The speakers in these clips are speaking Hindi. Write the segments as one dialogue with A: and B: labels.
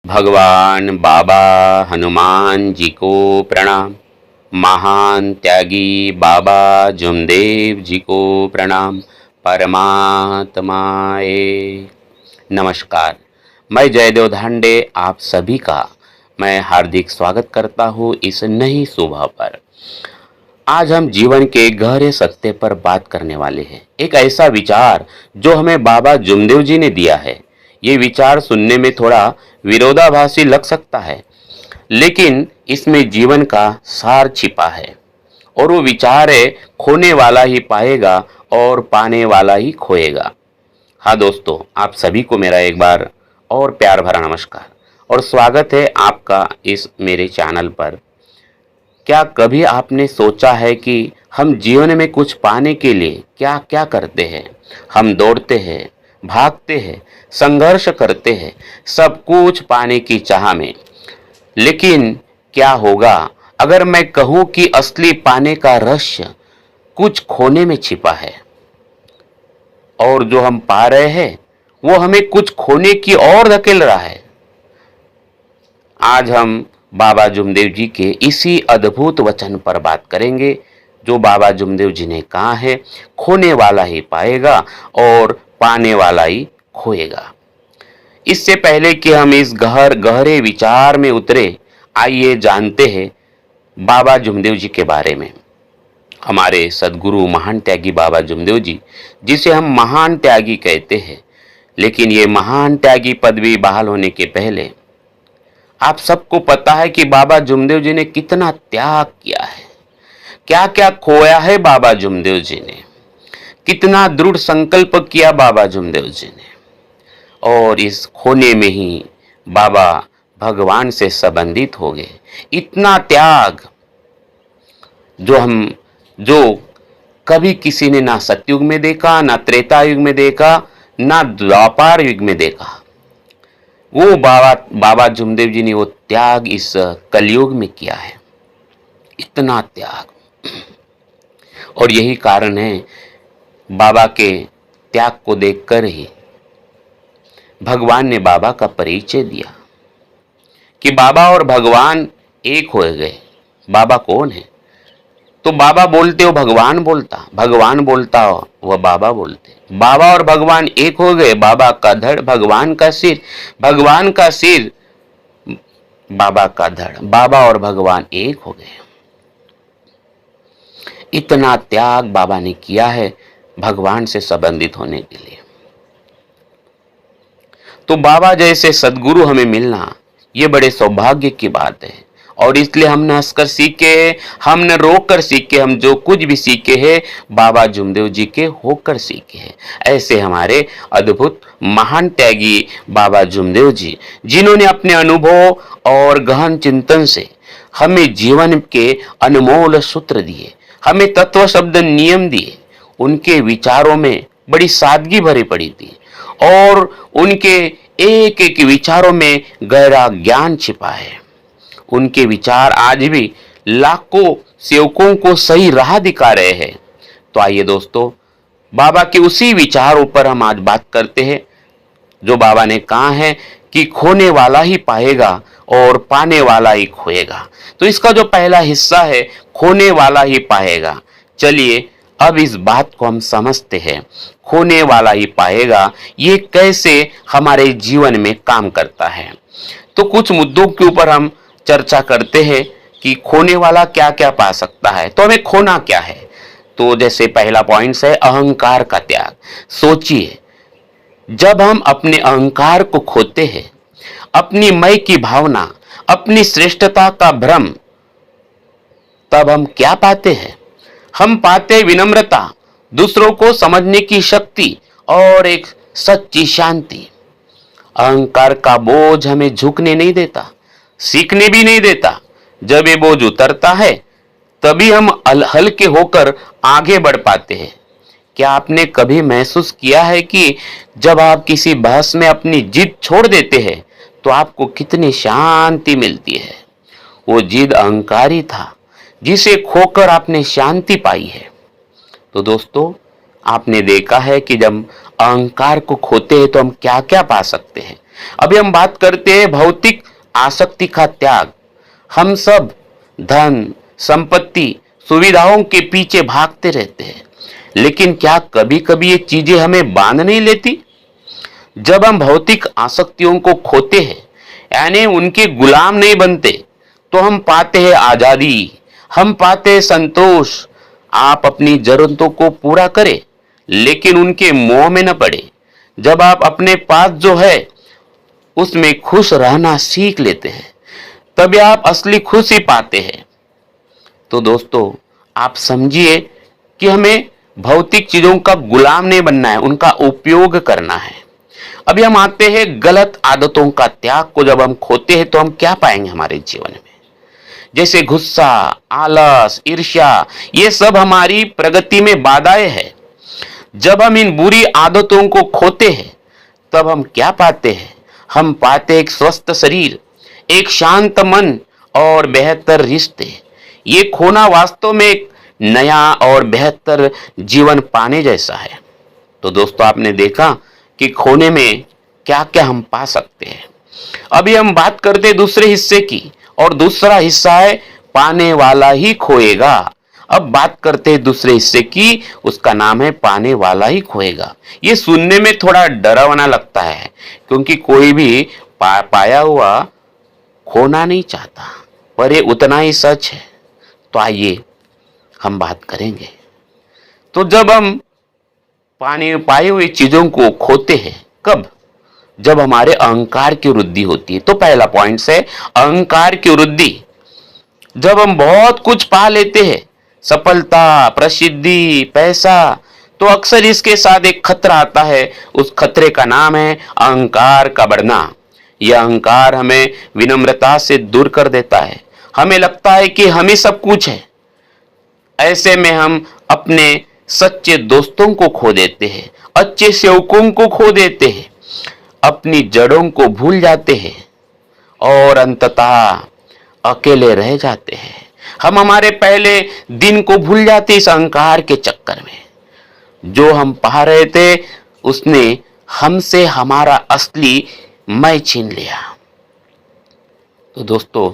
A: भगवान बाबा हनुमान जी को प्रणाम। महान त्यागी बाबा जुमदेव जी को प्रणाम। परमात्माए नमस्कार। मैं जयदेव धांडे आप सभी का मैं हार्दिक स्वागत करता हूँ इस नई सुबह पर। आज हम जीवन के गहरे सत्य पर बात करने वाले हैं। एक ऐसा विचार जो हमें बाबा जुमदेव जी ने दिया है। ये विचार सुनने में थोड़ा विरोधाभासी लग सकता है, लेकिन इसमें जीवन का सार छिपा है। और वो विचार है, खोने वाला ही पाएगा और पाने वाला ही खोएगा। हाँ दोस्तों, आप सभी को मेरा एक बार और प्यार भरा नमस्कार और स्वागत है आपका इस मेरे चैनल पर। क्या कभी आपने सोचा है कि हम जीवन में कुछ पाने के लिए क्या क्या करते हैं? हम दौड़ते हैं, भागते हैं, संघर्ष करते हैं, सब कुछ पाने की चाह में। लेकिन क्या होगा अगर मैं कहूं कि असली पाने का रहस्य कुछ खोने में छिपा है, और जो हम पा रहे हैं वो हमें कुछ खोने की ओर धकेल रहा है। आज हम बाबा जुमदेव जी के इसी अद्भुत वचन पर बात करेंगे, जो बाबा जुमदेव जी ने कहा है, खोने वाला ही पाएगा और पाने वाला ही खोएगा। इससे पहले कि हम इस गहरे विचार में उतरे, आइए जानते हैं बाबा जुमदेव जी के बारे में। हमारे सदगुरु महान त्यागी बाबा जुमदेव जी, जिसे हम महान त्यागी कहते हैं, लेकिन ये महान त्यागी पदवी बहाल होने के पहले आप सबको पता है कि बाबा जुमदेव जी ने कितना त्याग किया है, क्या क्या खोया है बाबा जुमदेव जी ने, कितना दृढ़ संकल्प किया बाबा जुमदेव जी ने। और इस खोने में ही बाबा भगवान से संबंधित हो गए। इतना त्याग जो कभी किसी ने ना सतयुग में देखा, ना त्रेता युग में देखा, ना द्वापर युग में देखा। वो बाबा जुमदेव जी ने वो त्याग इस कलयुग में किया है, इतना त्याग। और यही कारण है, बाबा के त्याग को देखकर ही भगवान ने बाबा का परिचय दिया कि बाबा और भगवान एक हो गए। बाबा कौन है? तो बाबा बोलते हो भगवान बोलता, भगवान बोलता हो वह बाबा बोलते। बाबा और भगवान एक हो गए। बाबा का धड़, भगवान का सिर, भगवान का सिर, बाबा का धड़। बाबा और भगवान एक हो गए। इतना त्याग बाबा ने किया है भगवान से संबंधित होने के लिए। तो बाबा जैसे सदगुरु हमें मिलना ये बड़े सौभाग्य की बात है। और इसलिए हम न हंसकर सीखे, हम न रोक कर सीखे, हम जो कुछ भी सीखे हैं बाबा जुमदेव जी के होकर सीखे हैं। ऐसे हमारे अद्भुत महान त्यागी बाबा जुमदेव जी, जिन्होंने अपने अनुभव और गहन चिंतन से हमें जीवन के अनमोल सूत्र दिए, हमें तत्व शब्द नियम दिए। उनके विचारों में बड़ी सादगी भरी पड़ी थी और उनके एक एक विचारों में गहरा ज्ञान छिपा है। उनके विचार आज भी लाखों सेवकों को सही राह दिखा रहे हैं। तो आइए दोस्तों, बाबा के उसी विचारों पर हम आज बात करते हैं, जो बाबा ने कहा है कि खोने वाला ही पाएगा और पाने वाला ही खोएगा। तो इसका जो पहला हिस्सा है, खोने वाला ही पाएगा, चलिए अब इस बात को हम समझते हैं। खोने वाला ही पाएगा, ये कैसे हमारे जीवन में काम करता है। तो कुछ मुद्दों के ऊपर हम चर्चा करते हैं कि खोने वाला क्या क्या पा सकता है। तो हमें खोना क्या है? तो जैसे पहला पॉइंट है अहंकार का त्याग। सोचिए, जब हम अपने अहंकार को खोते हैं, अपनी मैं की भावना, अपनी श्रेष्ठता का भ्रम, तब हम क्या पाते हैं? हम पाते विनम्रता, दूसरों को समझने की शक्ति और एक सच्ची शांति। अहंकार का बोझ हमें झुकने नहीं देता, सीखने भी नहीं देता। जब ये बोझ उतरता है, तभी हम हल्के होकर आगे बढ़ पाते हैं। क्या आपने कभी महसूस किया है कि जब आप किसी बहस में अपनी जिद छोड़ देते हैं, तो आपको कितनी शांति मिलती है? वो जिद अहंकारी था, जिसे खोकर आपने शांति पाई है। तो दोस्तों, आपने देखा है कि जब अहंकार को खोते हैं तो हम क्या क्या पा सकते हैं। अभी हम बात करते हैं भौतिक आसक्ति का त्याग। हम सब धन, संपत्ति, सुविधाओं के पीछे भागते रहते हैं, लेकिन क्या कभी कभी ये चीजें हमें बांध नहीं लेती? जब हम भौतिक आसक्तियों को खोते हैं, यानी उनके गुलाम नहीं बनते, तो हम पाते हैं आजादी, हम पाते हैं संतोष। आप अपनी जरूरतों को पूरा करें, लेकिन उनके मोह में न पड़े। जब आप अपने पास जो है उसमें खुश रहना सीख लेते हैं, तभी आप असली खुशी पाते हैं। तो दोस्तों, आप समझिए कि हमें भौतिक चीजों का गुलाम नहीं बनना है, उनका उपयोग करना है। अभी हम आते हैं गलत आदतों का त्याग को। जब हम खोते हैं तो हम क्या पाएंगे हमारे जीवन में? जैसे गुस्सा, आलस, ईर्ष्या, ये सब हमारी प्रगति में बाधाएं हैं। जब हम इन बुरी आदतों को खोते हैं, तब हम क्या पाते हैं? हम पाते एक स्वस्थ शरीर, एक शांत मन और बेहतर रिश्ते। ये खोना वास्तव में एक नया और बेहतर जीवन पाने जैसा है। तो दोस्तों, आपने देखा कि खोने में क्या क्या हम पा सकते हैं। अभी हम बात करते हैं दूसरे हिस्से की, और दूसरा हिस्सा है पाने वाला ही खोएगा। अब बात करते हैं दूसरे हिस्से की, उसका नाम है पाने वाला ही खोएगा। ये सुनने में थोड़ा डरावना लगता है, क्योंकि कोई भी पाया हुआ खोना नहीं चाहता, पर ये उतना ही सच है। तो आइए हम बात करेंगे। तो जब हम पाई हुई चीजों को खोते हैं, कब? जब हमारे अहंकार की वृद्धि होती है। तो पहला पॉइंट है अहंकार की वृद्धि। जब हम बहुत कुछ पा लेते हैं, सफलता, प्रसिद्धि, पैसा, तो अक्सर इसके साथ एक खतरा आता है। उस खतरे का नाम है अहंकार का बढ़ना। यह अहंकार हमें विनम्रता से दूर कर देता है। हमें लगता है कि हम ही सब कुछ है। ऐसे में हम अपने सच्चे दोस्तों को खो देते हैं, अच्छे सेवकों को खो देते हैं, अपनी जड़ों को भूल जाते हैं और अंततः अकेले रह जाते हैं। हम हमारे पहले दिन को भूल जाते इस अहंकार के चक्कर में। जो हम पा रहे थे, उसने हमसे हमारा असली मैं छीन लिया। तो दोस्तों,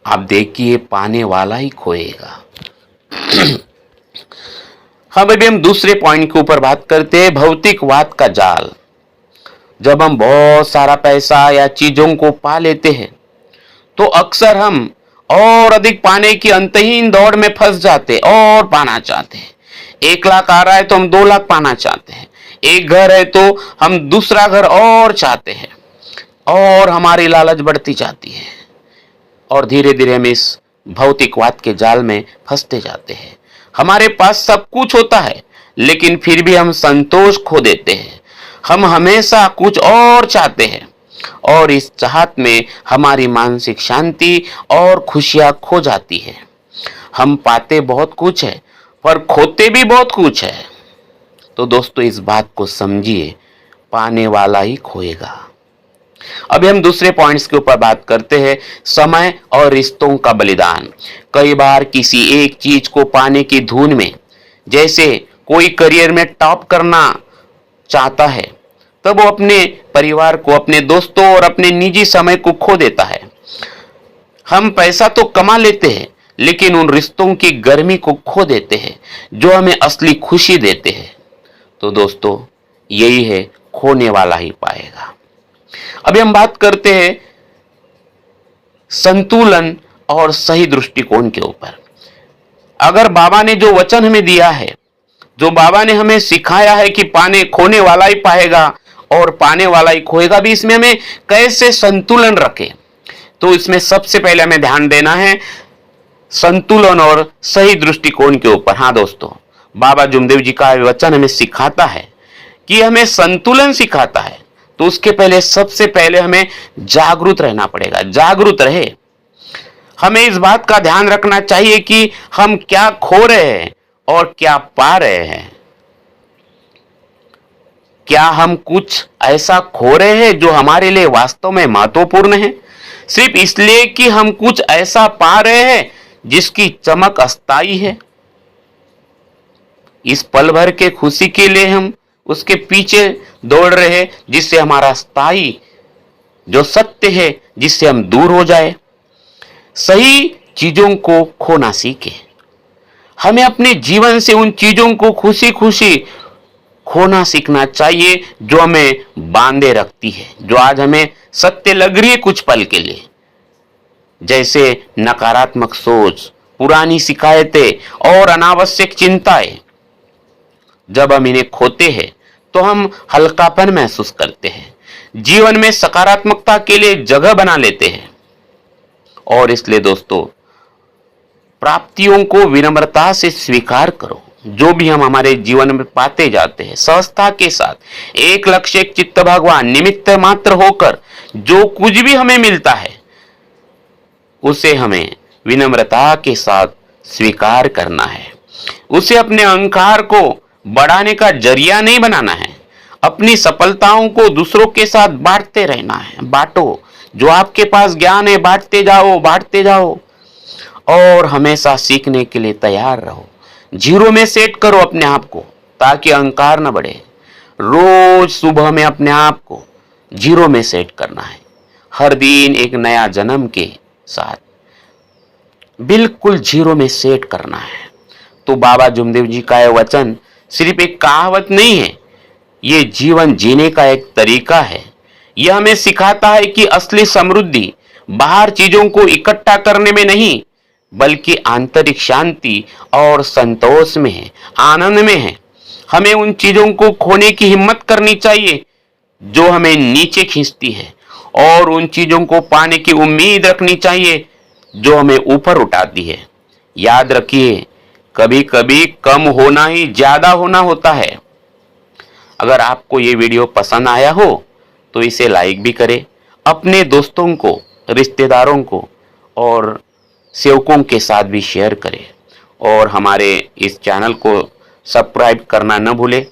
A: आप देखिए, पाने वाला ही खोएगा। अभी हम दूसरे पॉइंट के ऊपर बात करते हैं, भौतिकवाद का जाल। जब हम बहुत सारा पैसा या चीजों को पा लेते हैं, तो अक्सर हम और अधिक पाने की अंतहीन दौड़ में फंस जाते और पाना चाहते हैं। 1 लाख आ रहा है तो हम 2 लाख पाना चाहते हैं। एक घर है तो हम दूसरा घर और चाहते हैं, और हमारी लालच बढ़ती जाती है, और धीरे धीरे हम इस भौतिकवाद के जाल में फंसते जाते हैं। हमारे पास सब कुछ होता है, लेकिन फिर भी हम संतोष खो देते हैं। हम हमेशा कुछ और चाहते हैं, और इस चाहत में हमारी मानसिक शांति और खुशियां खो जाती है। हम पाते बहुत कुछ है, पर खोते भी बहुत कुछ है। तो दोस्तों, इस बात को समझिए, पाने वाला ही खोएगा। अभी हम दूसरे पॉइंट्स के ऊपर बात करते हैं, समय और रिश्तों का बलिदान। कई बार किसी एक चीज को पाने की धुन में, जैसे कोई करियर में टॉप करना चाहता है, तब वो अपने परिवार को, अपने दोस्तों और अपने निजी समय को खो देता है। हम पैसा तो कमा लेते हैं, लेकिन उन रिश्तों की गर्मी को खो देते हैं जो हमें असली खुशी देते हैं। तो दोस्तों, यही है, खोने वाला ही पाएगा। अभी हम बात करते हैं संतुलन और सही दृष्टिकोण के ऊपर। अगर बाबा ने जो वचन हमें दिया है, जो बाबा ने हमें सिखाया है कि खोने वाला ही पाएगा और पाने वाला ही खोएगा, भी इसमें हमें कैसे संतुलन रखें। तो इसमें सबसे पहले हमें ध्यान देना है संतुलन और सही दृष्टिकोण के ऊपर। हाँ दोस्तों, बाबा जुमदेव जी का वचन हमें सिखाता है कि हमें संतुलन सिखाता है। तो उसके पहले, सबसे पहले हमें जागरूक रहना पड़ेगा। जागरूक रहे, हमें इस बात का ध्यान रखना चाहिए कि हम क्या खो रहे हैं और क्या पा रहे हैं। क्या हम कुछ ऐसा खो रहे हैं जो हमारे लिए वास्तव में महत्वपूर्ण है, सिर्फ इसलिए कि हम कुछ ऐसा पा रहे हैं जिसकी चमक अस्थायी है? इस पल भर के खुशी के लिए हम उसके पीछे दौड़ रहे हैं, जिससे हमारा स्थायी जो सत्य है, जिससे हम दूर हो जाए। सही चीजों को खोना सीखे। हमें अपने जीवन से उन चीजों को खुशी खुशी खोना सीखना चाहिए जो हमें बांधे रखती है, जो आज हमें सत्य लग रही है कुछ पल के लिए, जैसे नकारात्मक सोच, पुरानी शिकायतें और अनावश्यक चिंताएं। जब हम इन्हें खोते हैं तो हम हल्कापन महसूस करते हैं, जीवन में सकारात्मकता के लिए जगह बना लेते हैं। और इसलिए दोस्तों, प्राप्तियों को विनम्रता से स्वीकार करो। जो भी हम हमारे जीवन में पाते जाते हैं, सहजता के साथ, एक लक्ष्य, एक चित्त भगवान, निमित्त मात्र होकर जो कुछ भी हमें मिलता है उसे हमें विनम्रता के साथ स्वीकार करना है। उसे अपने अहंकार को बढ़ाने का जरिया नहीं बनाना है। अपनी सफलताओं को दूसरों के साथ बांटते रहना है। बांटो, जो आपके पास ज्ञान है बांटते जाओ, बांटते जाओ, और हमेशा सीखने के लिए तैयार रहो। जीरो में सेट करो अपने आप को, ताकि अहंकार न बढ़े। रोज सुबह में अपने आप को जीरो में सेट करना है, हर दिन एक नया जन्म के साथ बिल्कुल जीरो में सेट करना है। तो बाबा जुमदेव जी का यह वचन सिर्फ एक कहावत नहीं है, ये जीवन जीने का एक तरीका है। यह हमें सिखाता है कि असली समृद्धि बाहर चीजों को इकट्ठा करने में नहीं, बल्कि आंतरिक शांति और संतोष में है, आनंद में है। हमें उन चीजों को खोने की हिम्मत करनी चाहिए जो हमें नीचे खींचती है, और उन चीजों को पाने की उम्मीद रखनी चाहिए जो हमें ऊपर उठाती है। याद रखिए, कभी कभी कम होना ही ज्यादा होना होता है। अगर आपको ये वीडियो पसंद आया हो तो इसे लाइक भी करें, अपने दोस्तों को, रिश्तेदारों को और सेवकों के साथ भी शेयर करें, और हमारे इस चैनल को सब्सक्राइब करना न भूलें।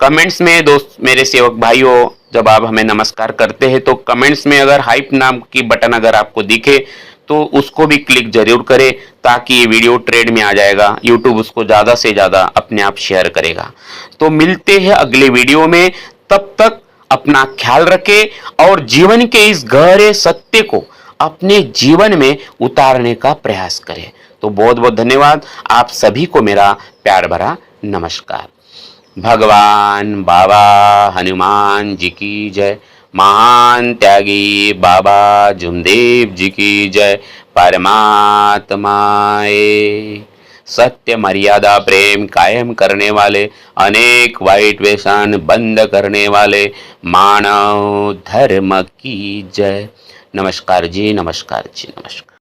A: कमेंट्स में दोस्त मेरे सेवक भाइयों, जब आप हमें नमस्कार करते हैं तो कमेंट्स में अगर हाइप नाम की बटन अगर आपको दिखे तो उसको भी क्लिक जरूर करें, ताकि ये वीडियो ट्रेंड में आ जाएगा, यूट्यूब उसको ज़्यादा से ज़्यादा अपने आप शेयर करेगा। तो मिलते हैं अगले वीडियो में, तब तक अपना ख्याल रखें और जीवन के इस गहरे सत्य को अपने जीवन में उतारने का प्रयास करें। तो बहुत बहुत धन्यवाद। आप सभी को मेरा प्यार भरा नमस्कार। भगवान बाबा हनुमान जी की जय। महान त्यागी बाबा जुमदेव जी की जय। परमात्माए सत्य मर्यादा प्रेम कायम करने वाले, अनेक वाइट व्यसन बंद करने वाले मानव धर्म की जय। नमस्कार जी, नमस्कार जी, नमस्कार।